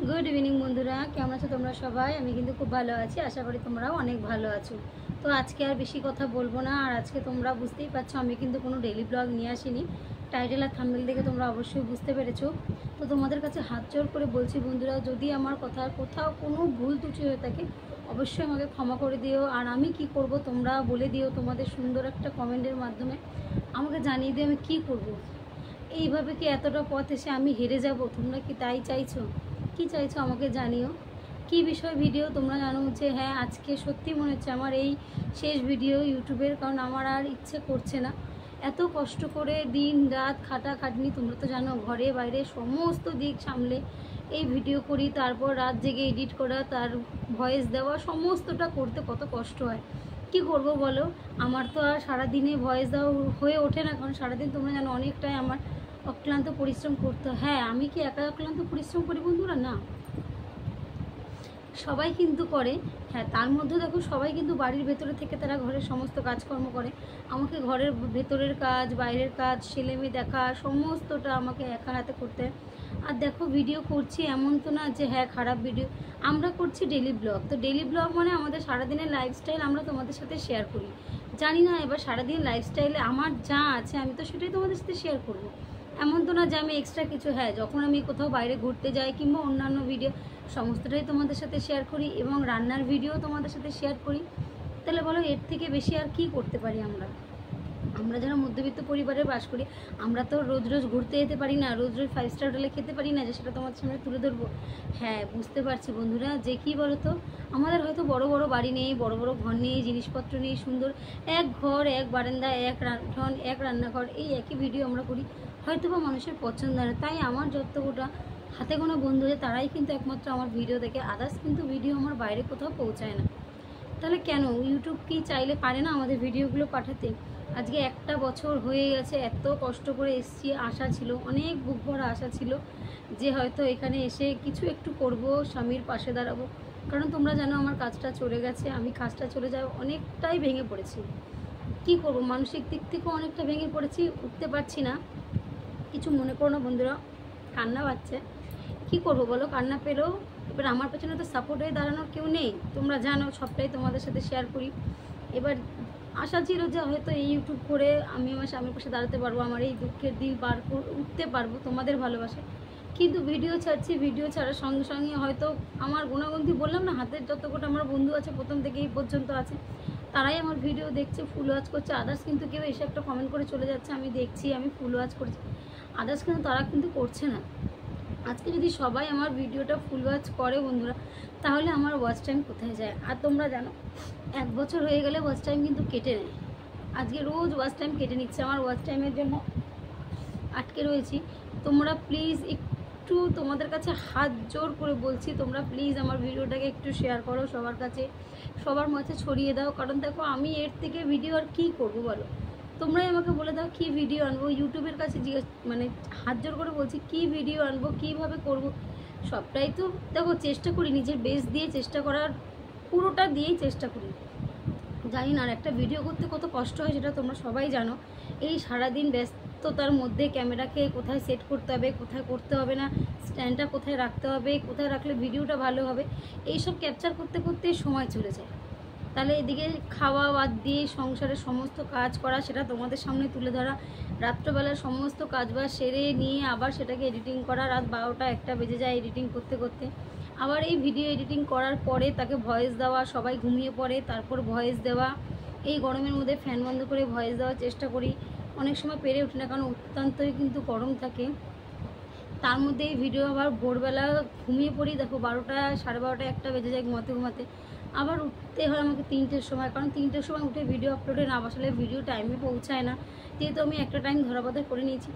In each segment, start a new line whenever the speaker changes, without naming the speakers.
Good evening বন্ধুরা, কেমন আছো তোমরা সবাই? আমি কিন্তু খুব ভালো আছি, আশা করি তোমরাও অনেক ভালো আছো। তো আজকে আর বেশি কথা বলবো না। আর আজকে তোমরা বুঝতেই পারছো আমি কিন্তু কোনো ডেইলি ব্লগ নিয়ে আসিনি। টাইটেল আর থাম্বনেল দেখে তোমরা অবশ্যই বুঝতে পেরেছো। তো তোমাদের কাছে হাত জোর করে বলছি বন্ধুরা, যদি আমার কথার কোথাও কোনো ভুল ত্রুটি হয়ে থাকে অবশ্যই আমাকে ক্ষমা করে দিও। আর আমি কি করব তোমরা বলে দিও, তোমাদের সুন্দর একটা কমেন্টের মাধ্যমে আমাকে জানিয়ে দিও আমি কি করব। এইভাবে কি এতটা পথ এসে আমি হেরে যাব? তোমরা কি তাই চাইছো? কি চাইছো আমাকে জানিও। কি বিষয় ভিডিও তোমরা জানো যে হ্যাঁ, আজকে সত্যি মনে হচ্ছে আমার এই শেষ ভিডিও ইউটিউবের, কারণ আমার আর ইচ্ছে করছে না। এত কষ্ট করে দিন রাত খাটাখাটনি, তোমরা তো জানো ঘরে বাইরে সমস্ত দিক সামলে এই ভিডিও করি, তারপর রাত জেগে এডিট করা, তার ভয়েস দেওয়া, সমস্তটা করতে কত কষ্ট হয়। কি করব বলো? আমার তো আর সারাদিনে ভয়েস দেওয়া হয়ে ওঠে না, কারণ সারাদিন তোমরা জানো অনেকটাই আমার অক্লান্ত পরিশ্রম করতে হয়। হ্যাঁ, আমি কি একা অক্লান্ত পরিশ্রম করি বন্ধুরা? না, সবাই কিন্তু করে। হ্যাঁ, তার মধ্যে দেখো সবাই কিন্তু বাড়ির ভেতরে থেকে তারা ঘরের সমস্ত কাজকর্ম করে। আমাকে ঘরের ভেতরের কাজ, বাইরের কাজ, ছেলেমেয়ে দেখা, সমস্তটা আমাকে একা হাতে করতে হয়। আর দেখো ভিডিও করছি এমন তো না যে হ্যাঁ খারাপ ভিডিও। আমরা করছি ডেলি ব্লগ, তো ডেলি ব্লগ মানে আমাদের সারাদিনের লাইফস্টাইল আমরা তোমাদের সাথে শেয়ার করি। জানি না এবার সারাদিন লাইফস্টাইলে আমার যা আছে আমি তো সেটাই তোমাদের সাথে শেয়ার করবো। এমন তো না যে আমি এক্সট্রা কিছু, হ্যাঁ যখন আমি কোথাও বাইরে ঘুরতে যাই কিংবা অন্যান্য ভিডিও সমস্তটাই তোমাদের সাথে শেয়ার করি, এবং রান্নার ভিডিও তোমাদের সাথে শেয়ার করি। তাহলে বলো এর থেকে বেশি আর কি করতে পারি আমরা? আমরা যারা মধ্যবিত্ত পরিবারে বাস করি, আমরা তো রোজ রোজ ঘুরতে যেতে পারি না, রোজ রোজ 5 স্টার হোটেলে খেতে পারি না যে সেটা তোমাদের সামনে তুলে ধরবো। হ্যাঁ বুঝতে পারছি বন্ধুরা, যে কী বলো তো, আমাদের হয়তো বড় বড় বাড়ি নেই, বড় বড় ঘর নেই, জিনিসপত্র নেই, সুন্দর এক ঘর, এক বারান্দা, এক রান্নাঘর, এক রান্নাঘর, এই একই ভিডিও আমরা করি। হয়তো বা মানুষের পছন্দ হয় না, তাই আমার যতটা হাতে গোনা বন্ধু আছে তারাই কিন্তু একমাত্র আমার ভিডিও দেখে, আদার্স কিন্তু ভিডিও আমার বাইরে কোথাও পৌঁছায় না। তাহলে কেন ইউটিউব কি চাইলে পারে না আমাদের ভিডিওগুলো পাঠাতে? আজকে একটা বছর হয়ে গেছে, এত কষ্ট করে এসেছি, আশা ছিল, অনেক বুক ভরা আশা ছিল যে হয়তো এখানে এসে কিছু একটু করব, স্বামীর পাশে দাঁড়াবো। কারণ তোমরা জানো আমার কাজটা চলে গেছে, আমি কাজটা চলে যাওয়া অনেকটাই ভেঙে পড়েছি। কি করব, মানসিক দিক থেকেও অনেকটা ভেঙে পড়েছি, উঠতে পারছি না। কিছু মনে করো না বন্ধুরা, কান্না পাচ্ছে। কি করব বলো, কান্না পেলেও এবার আমার পেছনে তো সাপোর্ট হয়ে দাঁড়ানোর কেউ নেই। তোমরা জানো সবটাই তোমাদের সাথে শেয়ার করি। এবার আশা ছিল যে হয়তো এই ইউটিউব করে আমি আমার স্বামীর পাশে দাঁড়াতে পারবো, আমার এই দুঃখের দিন পার উঠতে পারবো তোমাদের ভালোবাসা। কিন্তু ভিডিও ছাড়ছি, ভিডিও ছাড়ার সঙ্গে সঙ্গে হয়তো আমার গুণাগুন্তি বললাম না, হাতের যত কোটা আমার বন্ধু আছে প্রথম থেকে এই পর্যন্ত আছে, তারাই আমার ভিডিও দেখছে, ফুল ওয়াচ করছে। আদার্স কিন্তু কেউ এসে একটা কমেন্ট করে চলে যাচ্ছে, আমি দেখছি, আমি ফুল ওয়াচ করছি, আদার্স কিন্তু তারা কিন্তু করছে না। আজকে যদি সবাই আমার ভিডিওটা ফুল ওয়াচ করে বন্ধুরা, তাহলে আমার ওয়াচ টাইম কোথায় যায়? আর তোমরা জানো 1 বছর হয়ে গেলে ওয়াচ টাইম কিন্তু কেটে নেয়। আজকে রোজ ওয়াচ টাইম কেটে নিচ্ছে, আমার ওয়াচ টাইমের জন্য আটকে রয়েছি। তোমরা প্লিজ একটু, তোমাদের কাছে হাত জোর করে বলছি, তোমরা প্লিজ আমার ভিডিওটাকে একটু শেয়ার করো সবার কাছে, সবার মাঝে ছড়িয়ে দাও। কারণ দেখো আমি এর থেকে ভিডিও আর কী করবো বলো? তোমরাই আমাকে বলে দাও কী ভিডিও আনবো। ইউটিউবের কাছে মানে হাত জোর করে বলছি, কী ভিডিও আনবো, কীভাবে করব। সবটাই তো দেখো চেষ্টা করি, নিজের বেস দিয়ে চেষ্টা করার, পুরোটা দিয়েই চেষ্টা করি। জানি না, আর একটা ভিডিও করতে কত কষ্ট হয় সেটা তোমরা সবাই জানো। এই সারাদিন ব্যস্ততার মধ্যে ক্যামেরাকে কোথায় সেট করতে হবে, কোথায় করতে হবে না, স্ট্যান্ডটা কোথায় রাখতে হবে, কোথায় রাখলে ভিডিওটা ভালো হবে, এইসব ক্যাপচার করতে করতে সময় চলে যায়। তাহলে এদিকে খাওয়া বাদ দিয়ে সংসারের সমস্ত কাজ করা, সেটা তোমাদের সামনে তুলে ধরা, রাত্রবেলার সমস্ত কাজবাজ সেরে নিয়ে আবার সেটাকে এডিটিং করা, রাত 12টা 1টা বেজে যায় এডিটিং করতে করতে। আবার এই ভিডিও এডিটিং করার পরে তাকে ভয়েস দেওয়া, সবাই ঘুমিয়ে পড়ে তারপর ভয়েস দেওয়া, এই গরমের মধ্যে ফ্যান বন্ধ করে ভয়েস দেওয়ার চেষ্টা করি। অনেক সময় পেরে উঠি না, কারণ অত্যন্তই কিন্তু গরম থাকে। তার মধ্যে এই ভিডিও আবার ভোরবেলা ঘুমিয়ে পড়ি, দেখো 12টা 12:30 1টা বেজে যায় ঘুমাতে ঘুমাতে। আবার উঠতে হয় আমাকে 3টের সময়, কারণ 3টের সময় উঠে ভিডিও আপলোডে না বসালে ভিডিও টাইমে পৌঁছায় না। যেহেতু আমি একটা টাইম ধরাবাধা করে নিয়েছি,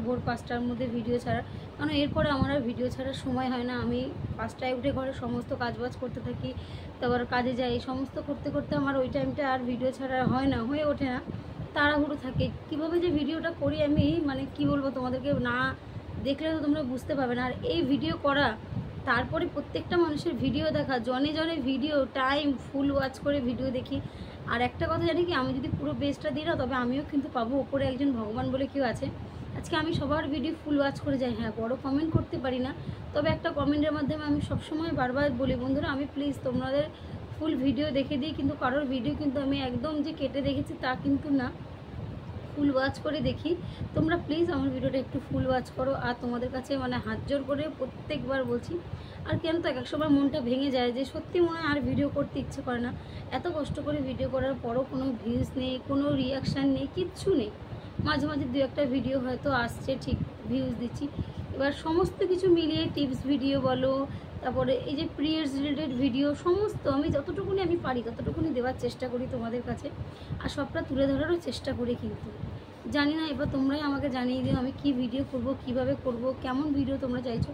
ভোর 5টার মধ্যে ভিডিও ছাড়ার, কারণ এরপরে আমার আর ভিডিও ছাড়ার সময় হয় না। আমি 5টায় উঠে ঘরে সমস্ত কাজবাজ করতে থাকি, তারপর কাজে যাই, সমস্ত করতে করতে আমার ওই টাইমটা আর ভিডিও ছাড়া হয় না, হয়ে ওঠে না, তাড়াহুড়ো থাকে। কীভাবে যে ভিডিওটা করি আমি মানে কি বলবো তোমাদেরকে, না দেখলে তো তোমরা বুঝতে পারবে না। আর এই ভিডিও করা, তারপরে প্রত্যেকটা মানুষের ভিডিও দেখা, জনে জনে ভিডিও, টাইম ফুল ওয়াচ করে ভিডিও দেখি। আর একটা কথা জানি কি, আমি যদি পুরো বেস্টটা দিই না, তবে আমিও কিন্তু পাবো, ওপরে একজন ভগবান বলে কেউ আছে। আজকে আমি সবার ভিডিও ফুল ওয়াচ করে যাই, হ্যাঁ বড় কমেন্ট করতে পারি না, তবে একটা কমেন্টের মাধ্যমে আমি সবসময় বারবার বলি বন্ধুরা আমি প্লিজ তোমাদের ফুল ভিডিও দেখে দিই, কিন্তু কারোর ভিডিও কিন্তু আমি একদম যে কেটে দেখেছি তা কিন্তু না, ফুল ওয়াচ করে দেখি। তোমরা প্লিজ আমার ভিডিওটা একটু ফুল ওয়াচ করো। আর তোমাদের কাছে মানে হাত জোর করে প্রত্যেকবার বলছি, আর কেন তো এক সময় মনটা ভেঙে যায় যে সত্যি মনে হয় আর ভিডিও করতে ইচ্ছে করে না, এত কষ্ট করে ভিডিও করার পরও কোনো ভিউজ নেই, কোনো রিয়াকশান নেই, কিচ্ছু নেই। মাঝে মাঝে দু একটা ভিডিও হয়তো আসছে, ঠিক ভিউজ দিচ্ছি। এবার সমস্ত কিছু মিলিয়ে টিপস ভিডিও বলো, তারপরে এই যে পিরিয়ডস রিলেটেড ভিডিও, সমস্ত আমি যতটুকুনি আমি পারি ততটুকুনি দেওয়ার চেষ্টা করি তোমাদের কাছে, আর সবটা তুলে ধরারও চেষ্টা করি। কিন্তু জানি না, এবার তোমরাই আমাকে জানিয়ে দিও আমি কি ভিডিও করব, কিভাবে করব, কেমন ভিডিও তোমরা চাইছো।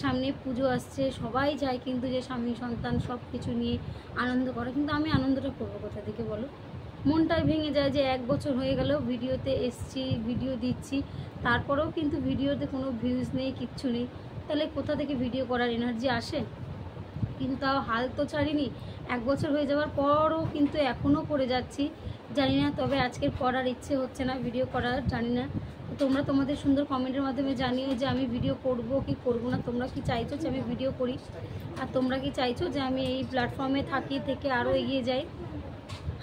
সামনে পুজো আসছে, সবাই চায় কিন্তু যে স্বামী সন্তান সব কিছু নিয়ে আনন্দ করে, কিন্তু আমি আনন্দটা করবো কোথা থেকে বলো? মনটাই ভেঙে যায় যে 1 বছর হয়ে গেল ভিডিওতে এসছি, ভিডিও দিচ্ছি, তারপরেও কিন্তু ভিডিওতে কোনো ভিউজ নেই, কিচ্ছু নেই। তাহলে কোথা থেকে ভিডিও করার এনার্জি আসে? কিন্তু তাও হাল তো ছাড়িনি, 1 বছর হয়ে যাওয়ার পরও কিন্তু এখনও করে যাচ্ছি। জানি না, তবে আজকের পড়ার ইচ্ছে হচ্ছে না ভিডিও করার, জানি না। তোমরা তোমাদের সুন্দর কমেন্টের মাধ্যমে জানিও যে আমি ভিডিও করব কি করব না, তোমরা কি চাইছো যে আমি ভিডিও করি, আর তোমরা কি চাইছো যে আমি এই প্ল্যাটফর্মে থাকি, থেকে আরও এগিয়ে যাই।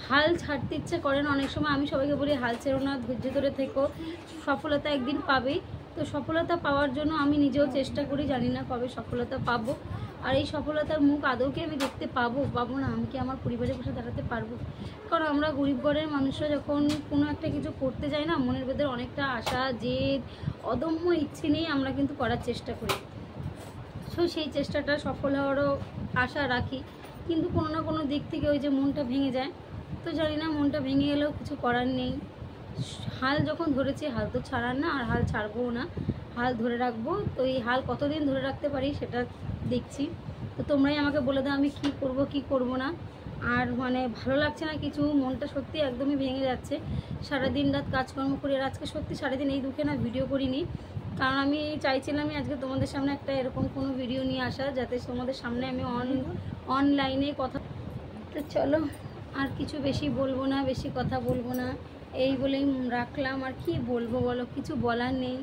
হাল ছাড়তে ইচ্ছে করে না অনেক সময়, আমি সবাইকে বলি হাল ছেড়ো না, ধৈর্য ধরে থেকো, সফলতা একদিন পাবেই। তো সফলতা পাওয়ার জন্য আমি নিজেও চেষ্টা করি, জানি না কবে সফলতা পাবো। আর এই সফলতার মুখ আদৌ কি আমি দেখতে পাবো না, আমি কি আমার পরিবারের পাশে দাঁড়াতে পারবো? কারণ আমরা গরিব ঘরের মানুষরা যখন কোনো একটা কিছু করতে যাই না, মনের ভেতরে অনেকটা আশা, জেদ, অদম্য ইচ্ছে নিয়ে আমরা কিন্তু করার চেষ্টা করি। সো সেই চেষ্টাটা সফল হওয়ারও আশা রাখি, কিন্তু কোনো না কোনো দিক থেকে ওই যে মনটা ভেঙে যায়। তো জানি না, মনটা ভেঙে গেলেও কিছু করার নেই। হাল যখন ধরেছি হাল তো ছাড়ার না, আর হাল ছাড়বও না, হাল ধরে রাখবো। তো এই হাল কতদিন ধরে রাখতে পারি সেটা দেখছি। তো তোমরাই আমাকে বলে দাও আমি কি করব কি করব না। আর মানে ভালো লাগছে না কিছু, মনটা সত্যি একদমই ভেঙে যাচ্ছে। সারাদিন রাত কাজকর্ম করি, আর আজকে সত্যি সারাদিন এই দুঃখে না ভিডিও করিনি, কারণ আমি চাইছিলামই আজকে তোমাদের সামনে একটা এরকম কোনো ভিডিও নিয়ে আসা, যাতে তোমাদের সামনে আমি অনলাইনে কথা। তো চলো, আর কিছু বেশি বলবো না, বেশি কথা বলবো না, এই বলেই রাখলাম। আর কি বলবো বলো, কিছু বলার নেই।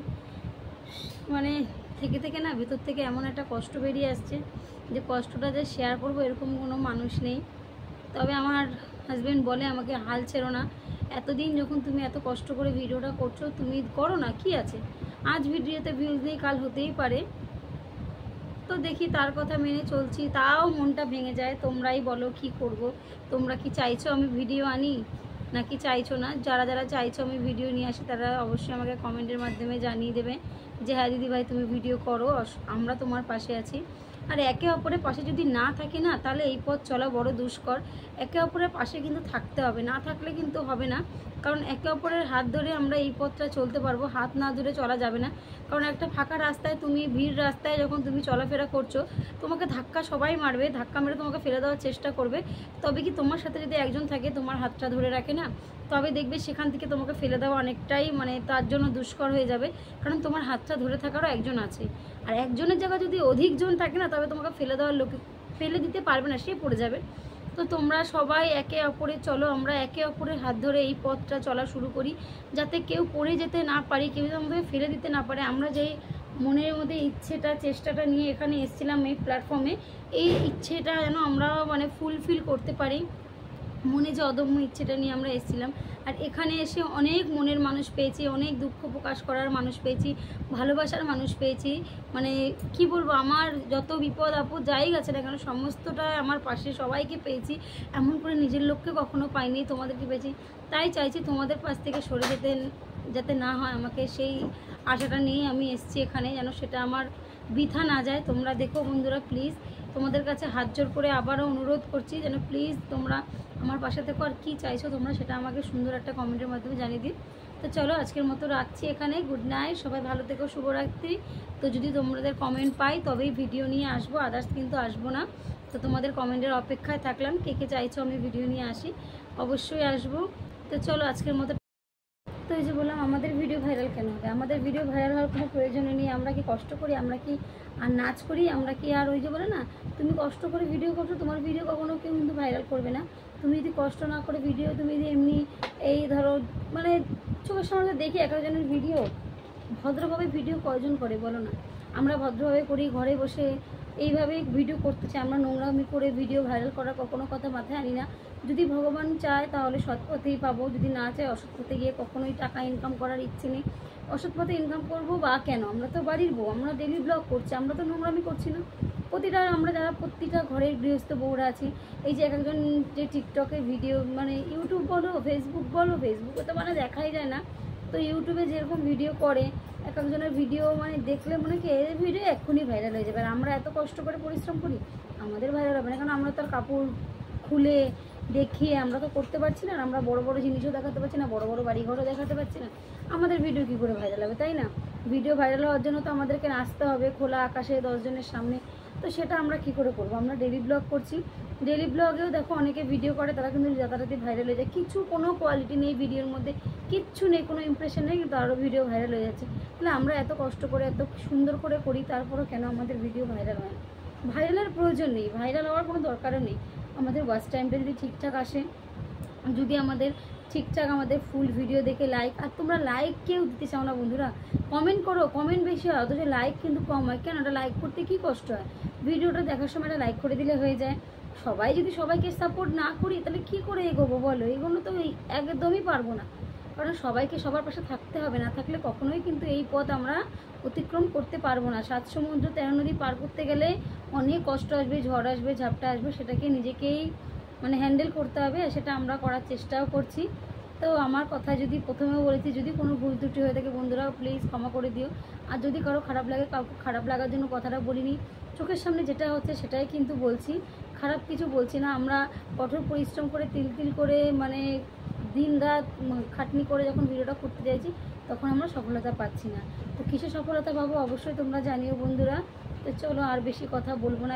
মানে থেকে থেকে না ভেতর থেকে এমন একটা কষ্ট বেরিয়ে আসছে যে কষ্টটা যে শেয়ার করবো এরকম কোনো মানুষ নেই। তবে আমার হাজব্যান্ড বলে আমাকে হাল ছেড়ো না, এতদিন যখন তুমি এত কষ্ট করে ভিডিওটা করছো তুমি করো না, কি আছে, আজ ভিডিওতে ভিউজ নেই কাল হতেই পারে। তো দেখি, তার কথা মেনে চলছি, তাও মনটা ভেঙে যায়। তোমরাই বলো কি করব, তোমরা কি চাইছো আমি ভিডিও আনি নাকি চাইছো না? যারা যারা চাইছো আমি ভিডিও নিয়ে আসি তারা অবশ্যই আমাকে কমেন্টের মাধ্যমে জানিয়ে দেবে যে হ্যাঁ দিদি ভাই তুমি ভিডিও করো, আমরা তোমার পাশে আছি। আর একে অপরের পাশে যদি না থাকি না, তাহলে এই পথ চলা বড় দুষ্কর। একে অপরের পাশে কিন্তু থাকতে হবে, না থাকলে কিন্তু হবে না। কারণ একে অপরের হাত ধরে আমরা এই পথটা চলতে পারবো, হাত না ধরে চলা যাবে না। কারণ একটা ফাঁকা রাস্তায় তুমি, ভিড় রাস্তায় যখন তুমি চলাফেরা করছো, তোমাকে ধাক্কা সবাই মারবে, ধাক্কা মেরে তোমাকে ফেলে দেওয়ার চেষ্টা করবে। তবে কি তোমার সাথে যদি একজন থাকে তোমার হাতটা ধরে রাখে না, তবে দেখবে সেখান থেকে তোমাকে ফেলে দেওয়া অনেকটাই মানে তার জন্য দুষ্কর হয়ে যাবে, কারণ তোমার হাতটা ধরে থাকারও একজন আছে। আর একজনের জায়গায় যদি অধিকজন থাকে না, তবে তোমাকে ফেলে দেওয়ার লোকে ফেলে দিতে পারবে না, সে পড়ে যাবে। তো তোমরা সবাই একে অপরে চলো, আমরা একে অপরের হাত ধরে এই পথটা চলা শুরু করি, যাতে কেউ পড়ে যেতে না পারি, কেউ আমাদের ফেলে দিতে না পারে। আমরা যেই মনের মধ্যে ইচ্ছেটা, চেষ্টাটা নিয়ে এখানে এসেছিলাম এই প্ল্যাটফর্মে, এই ইচ্ছেটা যেন আমরা মানে ফুলফিল করতে পারি। মনে যে অদম্য ইচ্ছেটা নিয়ে আমরা এসেছিলাম, আর এখানে এসে অনেক মনের মানুষ পেয়েছি, অনেক দুঃখ প্রকাশ করার মানুষ পেয়েছি, ভালোবাসার মানুষ পেয়েছি। মানে কি বলবো, আমার যত বিপদ আপদ যাই গেছে না কেন সমস্তটা আমার পাশে, সবাইকে পেয়েছি। এমন করে নিজের লোককে কখনো পাইনি, তোমাদেরকে পেয়েছি। তাই চাইছি তোমাদের পাশ থেকে সরে যেতে যাতে না হয়, আমাকে সেই আশাটা নিয়েই আমি এসেছি এখানে, যেন সেটা আমার বৃথা না যায়। তোমরা দেখো বন্ধুরা, প্লিজ তোমাদের কাছে হাত জোর করে আবারও অনুরোধ করছি যেন প্লিজ তোমরা আমার পাশে থেকো। আর কী চাইছো তোমরা সেটা আমাকে সুন্দর একটা কমেন্টের মাধ্যমে জানিয়ে দিই। তো চলো আজকের মতো রাখছি এখানে, গুড নাইট, সবাই ভালো থেকো, শুভরাত্রি। তো যদি তোমাদের কমেন্ট পাই তবেই ভিডিও নিয়ে আসবো, আদার্স কিন্তু আসবো না। তো তোমাদের কমেন্টের অপেক্ষায় থাকলাম, কে কে চাইছো আমি ভিডিও নিয়ে আসি, অবশ্যই আসবো। তো চলো আজকের মতো। তো এই যে বললাম আমাদের ভিডিও ভাইরাল কেন হবে, আমাদের ভিডিও ভাইরাল হওয়ার কোনো প্রয়োজনই নেই। আমরা কি কষ্ট করি, আমরা কি আর নাচ করি, আমরা কি আর ওই যে বলে না তুমি কষ্ট করে ভিডিও করছো, তোমার ভিডিও কখনো কেউ কিন্তু ভাইরাল করবে না। তুমি যদি কষ্ট না করে ভিডিও, তুমি যদি এমনি এই ধরো মানে চোখের সামনে দেখি এক একজনের ভিডিও, ভদ্রভাবে ভিডিও কয়জন করে বলো না? আমরা ভদ্রভাবে করি, ঘরে বসে এইভাবেই ভিডিও করতে চাই। আমরা নোংরামি করে ভিডিও ভাইরাল করার কখনো কথা মাথায় আনি না। যদি ভগবান চায় তাহলে সৎ পথেই পাবো, যদি না চায় অসৎ পথে গিয়ে কখনোই টাকা ইনকাম করার ইচ্ছে নেই। অসৎ পথে ইনকাম করবো বা কেন? আমরা তো বাড়ির বউ, আমরা ডেলি ব্লগ করছি, আমরা তো নোংরামি করছি না। আমরা যারা প্রতিটা ঘরের গৃহস্থ বউরা আছি, এই যে এক একজন যে টিকটকে ভিডিও মানে ইউটিউব বলো ফেসবুক বলো, ফেসবুকে তো মানে দেখাই যায় না, তো ইউটিউবে যেরকম ভিডিও করে এক একজনের ভিডিও মানে দেখলে মনে কি এই ভিডিও এক্ষুনি ভাইরাল হয়ে যাবে। আর আমরা এত কষ্ট করে পরিশ্রম করি, আমাদের ভাইরাল হবে না, কারণ আমরা তো আর কাপড় খুলে দেখিয়ে আমরা তো করতে পারছি না, আর আমরা বড় বড় জিনিসও দেখাতে পারছি না, বড় বড় বাড়িঘরও দেখাতে পারছি না। আমাদের ভিডিও কী করে ভাইরাল হবে, তাই না? ভিডিও ভাইরাল হওয়ার জন্য তো আমাদেরকে নাচতে হবে খোলা আকাশে 10 জনের সামনে। তো সেটা আমরা কি করে করব? আমরা ডেলি ব্লগ করছি, ডেলি ব্লগেও দেখো অনেকে ভিডিও করে, তারা কিন্তু রাতারাতি ভাইরাল হয়ে যায়। কিছু কোনো কোয়ালিটি নেই ভিডিওর মধ্যে, কিচ্ছু নেই, কোনো ইমপ্রেশন নেই, কিন্তু আরও ভিডিও ভাইরাল হয়ে যাচ্ছে। তাহলে আমরা এত কষ্ট করে এত সুন্দর করে করি, তারপরও কেন আমাদের ভিডিও ভাইরাল হয় না? ভাইরালের প্রয়োজন নেই, ভাইরাল হওয়ার কোনো দরকারও নেই। আমাদের ওয়াচ টাইমটা যদি ঠিকঠাক আসে, যদি আমাদের ঠিকঠাক আমাদের ফুল ভিডিও দেখে লাইক, আর তোমরা লাইক কেউ দিতে চাও না বন্ধুরা, কমেন্ট করো, কমেন্ট বেশি হয় অথচ লাইক কিন্তু কম হয়। কেন? ওটা লাইক করতে কি কষ্ট হয়? ভিডিওটা দেখার সময় একটা লাইক করে দিলে হয়ে যায়। সবাই যদি সবাইকে সাপোর্ট না করি তাহলে কি করে এগোবো বলো? এগোনো তো একদমই পারবো না, কারণ সবাইকে সবার পাশে থাকতে হবে, না থাকলে কখনোই কিন্তু এই পথ আমরা অতিক্রম করতে পারবো না। 7 সমুদ্র 13 নদী পার করতে গেলে অনেক কষ্ট আসবে, ঝড় আসবে, ঝাপটা আসবে, সেটাকে নিজেকেই মানে হ্যান্ডেল করতে হবে, আর সেটা আমরা করার চেষ্টাও করছি। তো আমার কথা যদি প্রথমেও বলেছি, যদি কোনো ভুল ত্রুটি হয়ে থাকে বন্ধুরা প্লিজ ক্ষমা করে দিও। আর যদি কারো খারাপ লাগে, কাউকে খারাপ লাগার জন্য কথাটা বলিনি, চোখের সামনে যেটা হচ্ছে সেটাই কিন্তু বলছি, খারাপ কিছু বলছি না। আমরা কঠোর পরিশ্রম করে তিল তিল করে মানে দিন রাত খাটনি করে যখন ভিডিওটা করতে চাইছি, তখন আমরা সফলতা পাচ্ছি না। তো কিসে সফলতা পাবো অবশ্যই তোমরা জানিও বন্ধুরা। তো চলো আর বেশি কথা বলবো না।